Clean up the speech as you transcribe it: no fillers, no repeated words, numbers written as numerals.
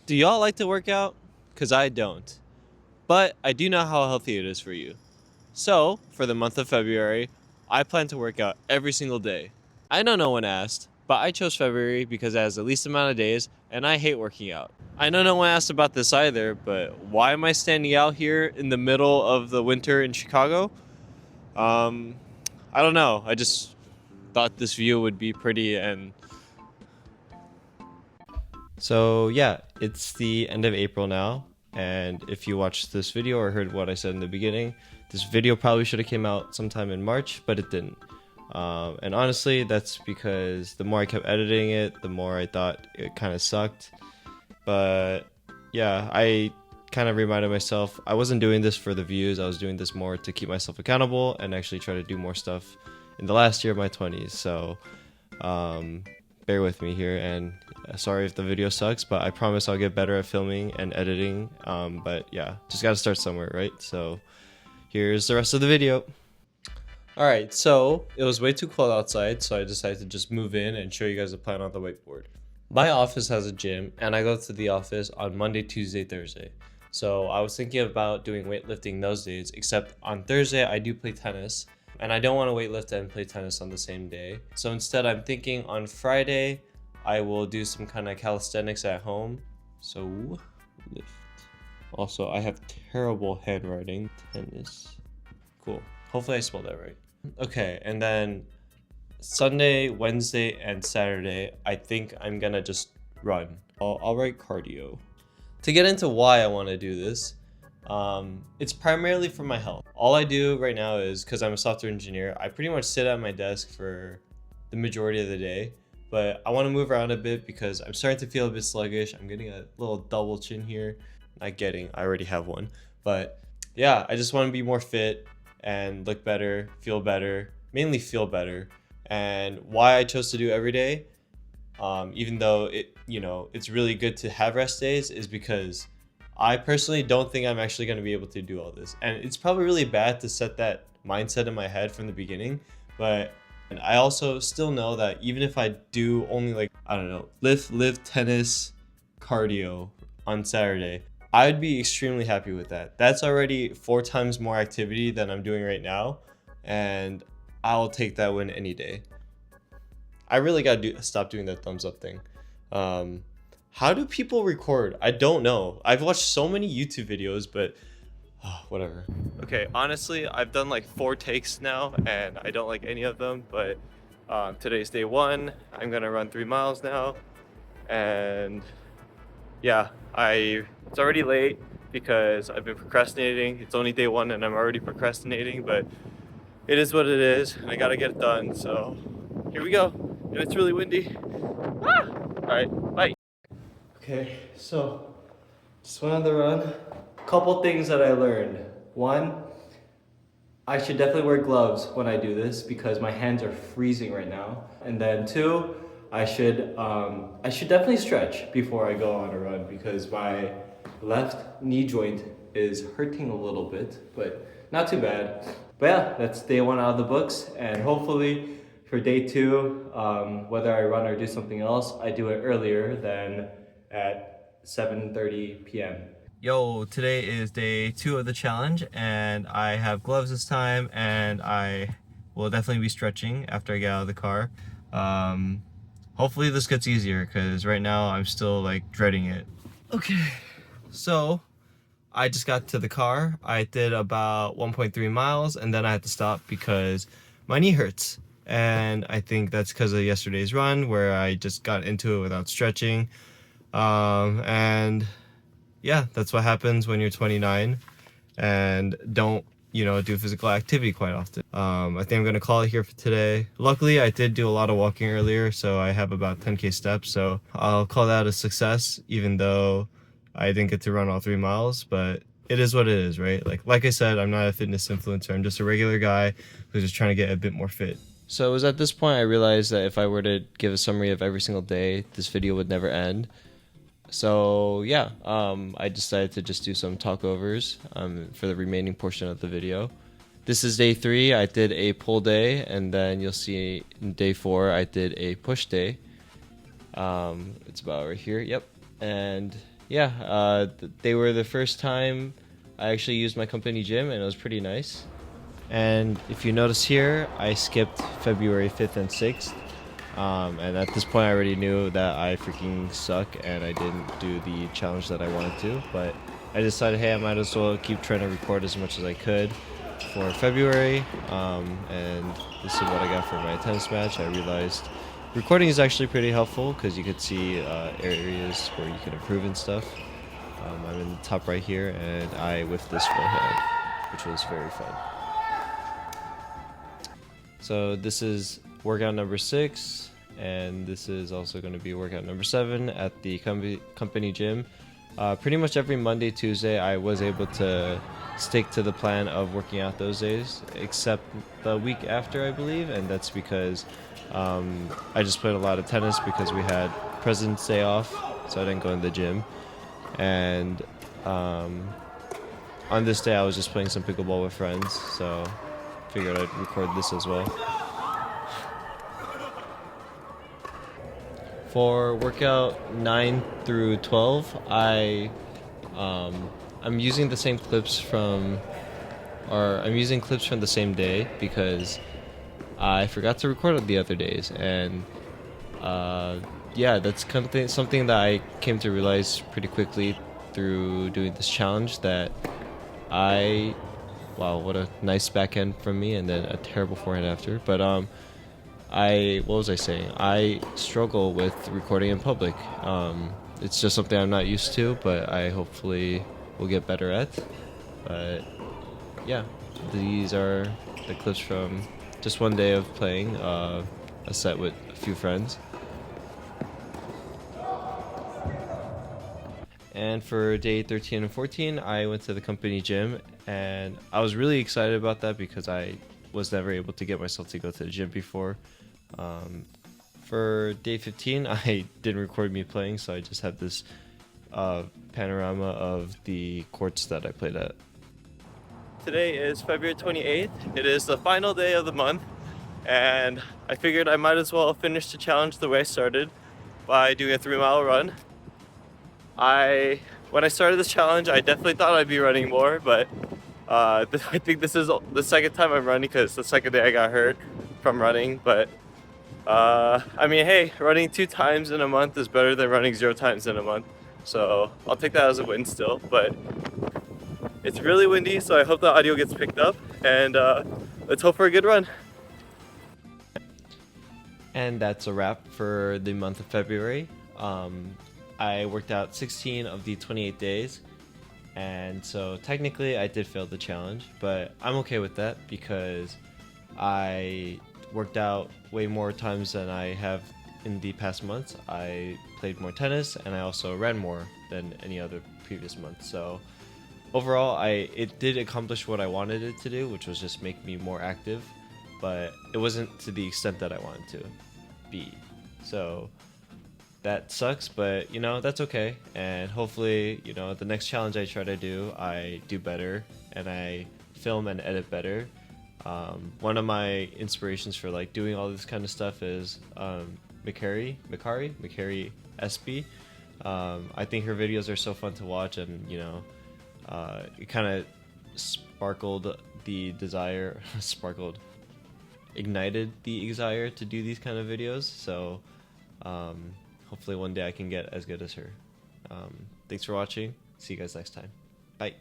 Do y'all like to work out? Because I don't. But I do know how healthy it is for you. So, for the month of February, I plan to work out every single day. I know no one asked, but I chose February because it has the least amount of days and I hate working out. I know no one asked about this either, but why am I standing out here in the middle of the winter in Chicago? Um, I don't know. I just thought this view would be pretty and so yeah, it's the end of April now, and if you watched this video or heard what I said in the beginning, this video probably should have came out sometime in March, but it didn't. And honestly, that's because the more I kept editing it, the more I thought it kind of sucked. But yeah, I kind of reminded myself I wasn't doing this for the views. I was doing this more to keep myself accountable and actually try to do more stuff in the last year of my 20s. So bear with me here, and sorry if the video sucks, but I promise I'll get better at filming and editing. But yeah, just gotta start somewhere, right? So here's the rest of the video. Alright, so it was way too cold outside, so I decided to just move in and show you guys the plan on the whiteboard. My office has a gym, and I go to the office on Monday, Tuesday, Thursday. So I was thinking about doing weightlifting those days, except on Thursday I do play tennis, and I don't want to weightlift and play tennis on the same day. So instead I'm thinking on Friday I will do some kind of calisthenics at home. So lift. Also, I have terrible handwriting. Tennis. Cool. Hopefully I spelled that right. Okay, and then Sunday, Wednesday, and Saturday, I think I'm gonna just run. I'll write cardio. To get into why I want to do this, it's primarily for my health. All I do right now is, because I'm a software engineer, I pretty much sit at my desk for the majority of the day, but I want to move around a bit because I'm starting to feel a bit sluggish. I'm getting a little double chin here. Not getting, I already have one. But yeah, I just want to be more fit and look better, mainly feel better. And why I chose to do every day, even though it's really good to have rest days, is because I personally don't think I'm actually going to be able to do all this. And it's probably really bad to set that mindset in my head from the beginning, but and I also still know that even if I do only, like, I don't know, lift, tennis, cardio on Saturday, I'd be extremely happy with that. That's already 4 times more activity than I'm doing right now, and I'll take that win any day. I really gotta stop doing that thumbs up thing. How do people record? I don't know. I've watched so many YouTube videos, but whatever. Okay, honestly, I've done like 4 takes now, and I don't like any of them, but today's day 1. I'm gonna run 3 miles now, and yeah, it's already late because I've been procrastinating. It's only day 1 and I'm already procrastinating, but it is what it is, and I gotta get it done, so here we go. And it's really windy. Alright, bye. Okay, so just went on the run. Couple things that I learned. 1, I should definitely wear gloves when I do this because my hands are freezing right now. And then 2, I should definitely stretch before I go on a run because my left knee joint is hurting a little bit, but not too bad. But yeah, that's day 1 out of the books, and hopefully for day 2, whether I run or do something else, I do it earlier than at 7:30 p.m. Yo, today is day 2 of the challenge, and I have gloves this time, and I will definitely be stretching after I get out of the car. Hopefully this gets easier, because right now I'm still like dreading it. Okay, so I just got to the car. I did about 1.3 miles, and then I had to stop because my knee hurts. And I think that's because of yesterday's run where I just got into it without stretching. And yeah, that's what happens when you're 29 and don't, do physical activity quite often. I think I'm gonna call it here for today. Luckily, I did do a lot of walking earlier, so I have about 10K steps, so I'll call that a success, even though I didn't get to run all 3 miles, but it is what it is, right? Like I said, I'm not a fitness influencer. I'm just a regular guy who's just trying to get a bit more fit. So it was at this point I realized that if I were to give a summary of every single day, this video would never end. So yeah, I decided to just do some talkovers for the remaining portion of the video. This is day 3. I did a pull day, and then you'll see in day 4 I did a push day. It's about right here. Yep. And yeah, they were the first time I actually used my company gym, and it was pretty nice. And if you notice here, I skipped February 5th and 6th. And at this point, I already knew that I freaking suck and I didn't do the challenge that I wanted to. But I decided, hey, I might as well keep trying to record as much as I could for February. And this is what I got for my tennis match. I realized recording is actually pretty helpful because you could see areas where you can improve and stuff. I'm in the top right here, and I whiffed this forehand, which was very fun. So this is workout number 6, and this is also going to be workout number 7 at the company gym. Pretty much every Monday, Tuesday, I was able to stick to the plan of working out those days, except the week after, I believe, and that's because I just played a lot of tennis because we had President's Day off, so I didn't go in the gym. And on this day, I was just playing some pickleball with friends, so figured I'd record this as well. For workout 9 through 12, I'm using the same clips from, or I'm using clips from the same day because I forgot to record it the other days, and yeah, that's something that I came to realize pretty quickly through doing this challenge that wow, what a nice backhand from me, and then a terrible forehand after. But what was I saying? I struggle with recording in public. It's just something I'm not used to, but I hopefully will get better at. But yeah, these are the clips from just one day of playing a set with a few friends. And for day 13 and 14, I went to the company gym, and I was really excited about that because I was never able to get myself to go to the gym before. For day 15, I didn't record me playing, so I just had this panorama of the courts that I played at. Today is February 28th. It is the final day of the month, and I figured I might as well finish the challenge the way I started by doing a 3-mile run. When I started this challenge, I definitely thought I'd be running more, but I think this is the second time I'm running because the second day I got hurt from running. But I mean, hey, running 2 times in a month is better than running 0 times in a month. So I'll take that as a win still. But it's really windy, so I hope the audio gets picked up. And let's hope for a good run. And that's a wrap for the month of February. I worked out 16 of the 28 days, and so technically I did fail the challenge, but I'm okay with that because I worked out way more times than I have in the past months. I played more tennis, and I also ran more than any other previous month. So overall, it did accomplish what I wanted it to do, which was just make me more active, but it wasn't to the extent that I wanted to be. So that sucks, but you know, that's okay. And hopefully, you know, the next challenge I try to do, I do better and I film and edit better. One of my inspirations for like doing all this kind of stuff is Mikari SB. I think her videos are so fun to watch, and you know, it kind of ignited the desire to do these kind of videos. So hopefully one day I can get as good as her. Thanks for watching. See you guys next time. Bye.